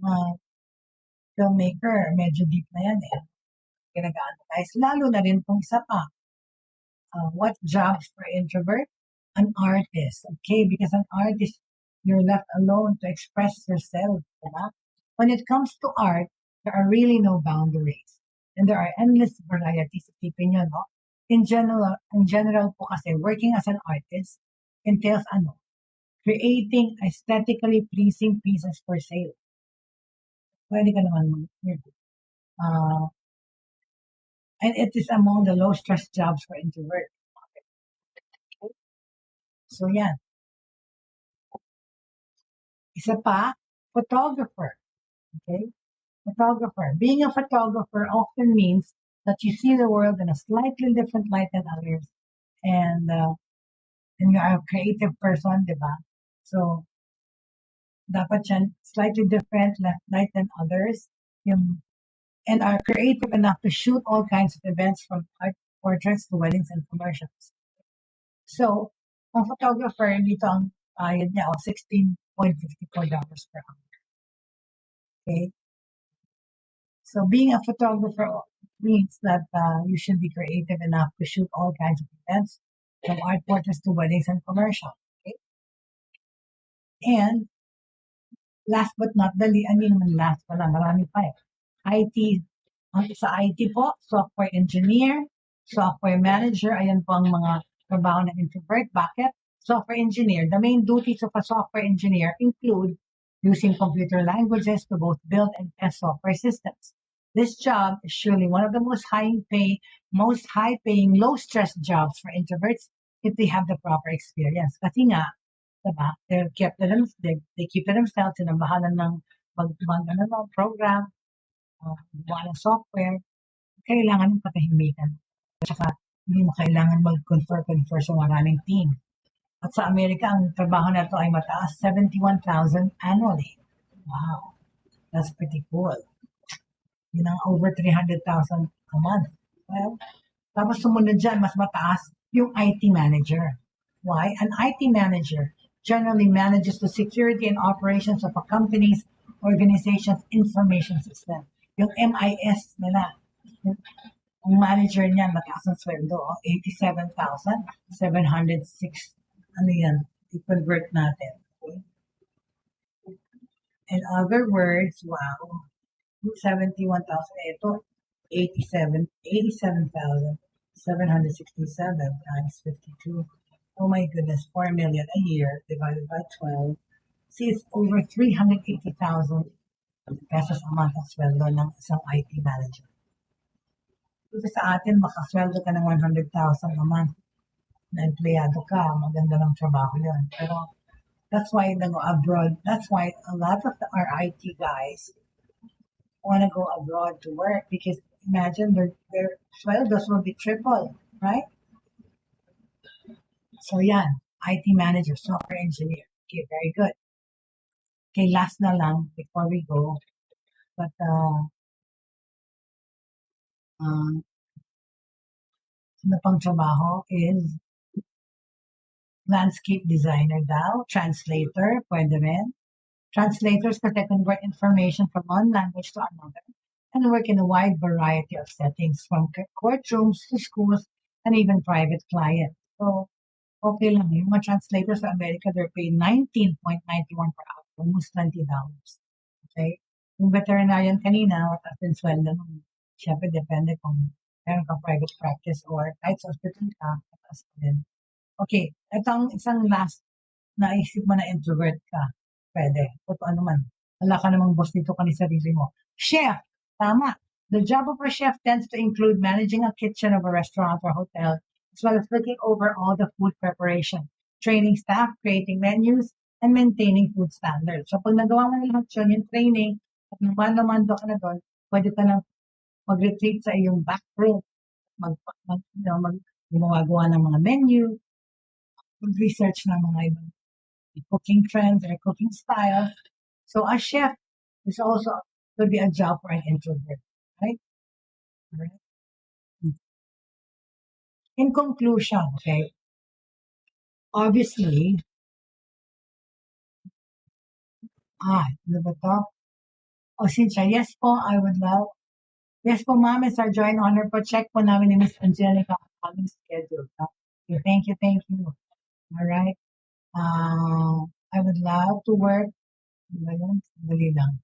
B: filmmaker, medyo deep na yan eh. Pinag-analyze. Lalo na rin pong isa pa. What jobs for introvert? An artist. Okay, because an artist, you're left alone to express yourself. Diba? When it comes to art, there are really no boundaries. And there are endless varieties. Isipin nyo, no? In general po kasi, working as an artist entails creating aesthetically pleasing pieces for sale. Pwede ka naman and it is among the low-stress jobs for introvert. Okay. So, yan. Isa pa, photographer. Okay? Photographer. Being a photographer often means that you see the world in a slightly different light than others. And you are a creative person, di ba? So, dapat yan slightly different light than others. And are creative enough to shoot all kinds of events from art portraits to weddings and commercials. So, ang photographer, dito ang bayad niya, $16.54 per hour. Okay? So, being a photographer means that you should be creative enough to shoot all kinds of events, from art portraits to weddings and commercials. Okay? And, last but not the least, last pala, marami pa eh. IT, sa IT po, software engineer, software manager, ayan po ang mga trabaho ng introvert. Bakit? Software engineer. The main duties of a software engineer include using computer languages to both build and test software systems. This job is surely one of the most high-paying, low-stress jobs for introverts if they have the proper experience. Kasi nga, diba, they keep to themselves, sinabahalan ng program, gawa ng software, kailangan ng patahimikan. Tsaka, hindi mo kailangan mag-confer sa maraming team. At sa Amerika, ang trabaho na ito ay mataas, 71,000 annually. Wow, that's pretty cool. Yun ang over 300,000 a month. Well, tapos sumunod dyan, mas mataas, yung IT manager. Why? An IT manager generally manages the security and operations of a company's organization's information system. Yung MIS nila. Ang manager niya, mataas ang sweldo, 87,706. Ano yan? I-convert natin. In other words, wow, 71,000, ito, 87,767 times 52. Oh my goodness, 4 million a year divided by 12. See, it's over 380,000 pesos a month ang sweldo ng isang IT manager. Dito sa atin, makasweldo ka ng 100,000 a month na empleyado ka, maganda ng trabaho yun. Pero that's why they go abroad. That's why a lot of our IT guys want to go abroad to work because imagine their sweldos will be triple, right? So yan, IT manager, software engineer. Okay, very good. Okay, last na lang before we go. But ano pang trabaho is landscape designer daw, translator, pwede rin. Translators kasi convert information from one language to another and work in a wide variety of settings from courtrooms to schools and even private clients. So, okay lang. Yung mga translators sa America, they're paid 19.91 per hour, almost $20. Okay? Yung veterinarian kanina, mataas din sweldo nun. Siyempre, depende kung meron kang private practice or kahit sa hospital ka, mataas din. Okay, itong isang last naisip mo na introvert ka. Pwede. Kung ano man. Wala ka namang boss dito ka ni sarili mo. Chef. Tama. The job of a chef tends to include managing a kitchen of a restaurant or hotel, as well as looking over all the food preparation, training staff, creating menus, and maintaining food standards. So pag nagawa mo na lahat yun, yung training, at naman-mando ka na doon, pwede ka na mag-retreat sa iyong back room, gumagawa ng mga menu, mag-research ng mga ibang cooking trends or cooking styles. So a chef is also could be a job for an introvert, right? Right. In conclusion, okay, obviously, ano ba to? Cynthia, yes po, I would love. Yes po, ma'am, it's our joint honor po. Check po namin ni Miss Angelica ang aming schedule. Okay, thank you. All right. I would love to work. Dali lang.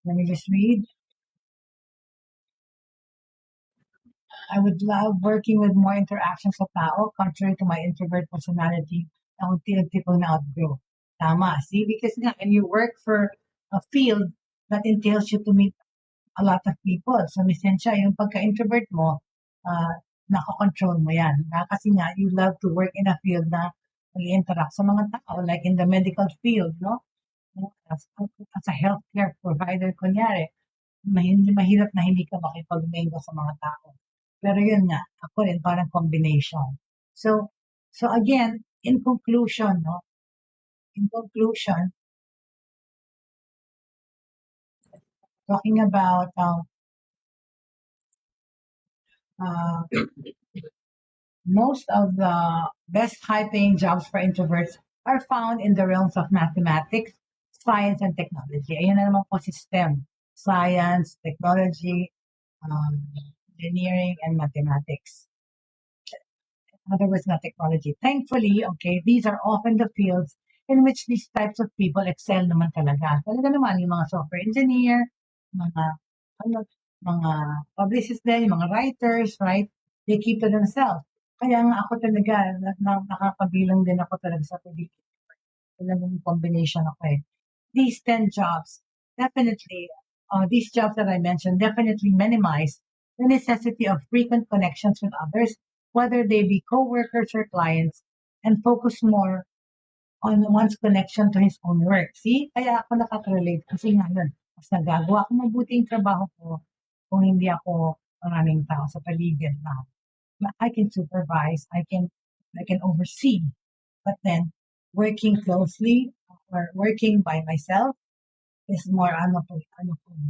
B: Let me just read. I would love working with more interactions sa tao, contrary to my introvert personality na unti-unti pang na-outgrow. Tama. See, because nga, when you work for a field that entails you to meet a lot of people. So, misensya, yung pagka-introvert mo, nakakontrol mo yan. Kasi nga, you love to work in a field na mag-interact sa mga tao, like in the medical field, no? As a healthcare provider, kunyari, mahirap na hindi ka makipag-mingle sa mga tao. Pero yun nga, ako rin parang combination. So again, in conclusion, talking about most of the best high-paying jobs for introverts are found in the realms of mathematics, science, and technology. Ayan na naman po si STEM, science, technology, engineering, and mathematics. In other words, not technology. Thankfully, okay, these are often the fields in which these types of people excel naman talaga. Talaga naman, yung mga software engineer, mga publicists din, yung mga writers, right? They keep to themselves. Kaya nga ako talaga, nakakabilang din ako talaga sa pelikula. Talagang combination ako eh. These 10 jobs, definitely, these jobs that I mentioned definitely minimize the necessity of frequent connections with others whether they be co-workers or clients, and focus more on one's connection to his own work. See, kaya ako nakaka-relate kasi nga yun, mas nagagawa ako mabuting trabaho ko kung hindi ako maraming tao sa paligid na I can supervise, I can oversee, but then working closely or working by myself is more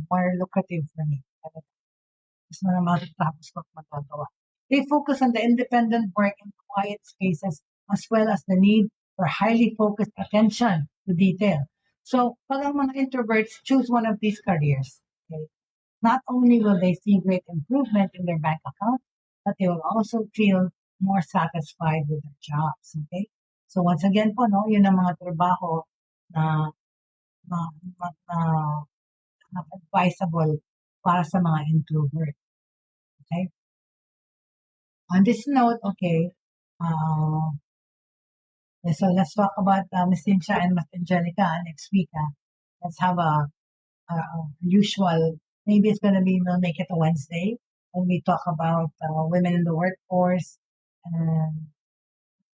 B: more lucrative for me. Mas matatapos ko at magagawa. They focus on the independent work in quiet spaces as well as the need for highly focused attention to detail. So, pag ang mga introverts choose one of these careers, okay, not only will they see great improvement in their bank account, but they will also feel more satisfied with their jobs. Okay? So once again po, no, yun ang mga trabaho na advisable para sa mga introvert. Okay? On this note, okay, so let's talk about Ms. Cynthia and Ms. Angelica next week. Let's have a usual, maybe it's going to be, we'll make it a Wednesday, when we talk about women in the workforce and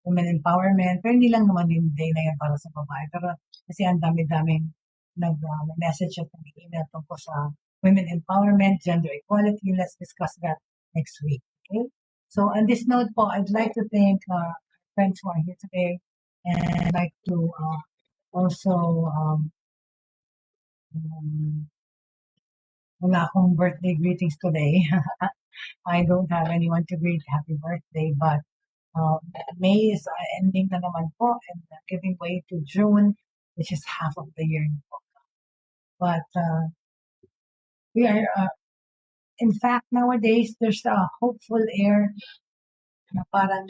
B: women empowerment. Pero hindi lang naman yung day na yan para sa babae. Pero kasi ang dami-daming nag-message at nag-email tungkol sa women empowerment, gender equality. Let's discuss that next week. Okay? So on this note po, I'd like to thank our friends who are here today. And I'd like to also wala akong birthday greetings today. I don't have anyone to greet happy birthday, but May is ending na naman po and giving way to June, which is half of the year na po. But we are, in fact, nowadays, there's a hopeful air na parang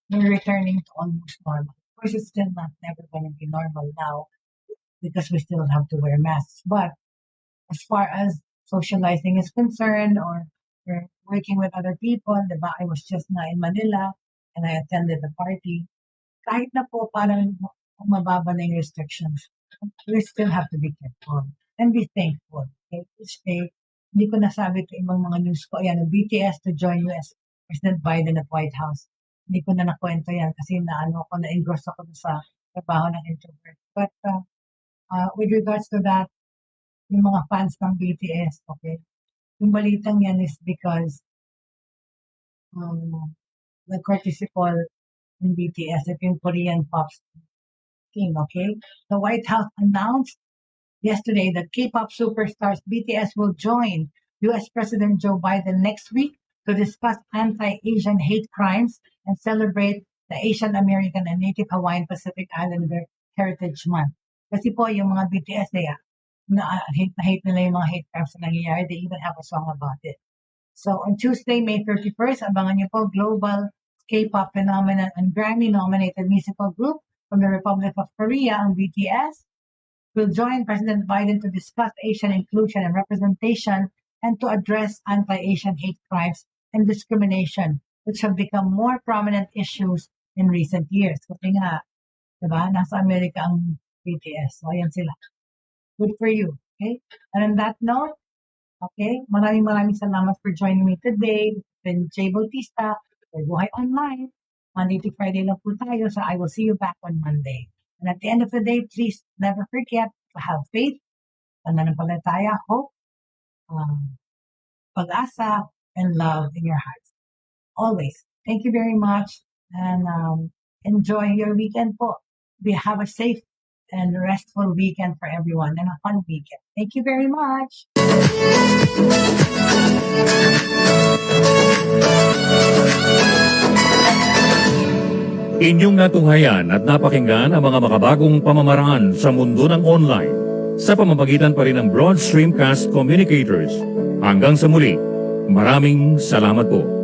B: we're returning to almost normal. Of course, it's still never going to be normal now because we still have to wear masks. But as far as socializing is concerned or working with other people, diba? I was just na in Manila and I attended the party. Kahit na po parang mababa na yung restrictions, we still have to be careful and be thankful. Okay? Each day, hindi ko nasabi ito ibang mga news ko. Ayan, BTS to join US President Biden at White House. Hindi ko na nakwento yan kasi na-engross ako sa trabaho ng introvert. But with regards to that, yung mga fans ng BTS, okay? Yung balitang yan is because the courtesy call ng BTS, ito yung Korean pop team, okay? The White House announced yesterday that K-pop superstars BTS will join U.S. President Joe Biden next week to discuss anti-Asian hate crimes and celebrate the Asian American and Native Hawaiian Pacific Islander Heritage Month. Kasi po yung mga BTS hate nila yung mga hate crimes na nangyayari. They even have a song about it. So on Tuesday, May 31st, abangan niyo po global K-pop phenomenon and Grammy-nominated musical group from the Republic of Korea, ang BTS, will join President Biden to discuss Asian inclusion and representation and to address anti-Asian hate crimes and discrimination, which have become more prominent issues in recent years. Kasi nga, diba, nasa Amerika ang BTS. So, ayan sila. Good for you. Okay? And on that note, okay, maraming salamat for joining me today. It's been Jay Bautista for Buhay Online. Monday to Friday lang po tayo, so I will see you back on Monday. And at the end of the day, please never forget to have faith, pananampalataya, hope, pag-asa, and love in your hearts. Always. Thank you very much and enjoy your weekend po. Have a safe and restful weekend for everyone and a fun weekend. Thank you very much.
A: Inyong natunghayan at napakinggan ang mga makabagong pamamaraan sa mundo ng online sa pamamagitan pa rin ng Broad Stream Cast Communicators. Hanggang sa muli, maraming salamat po.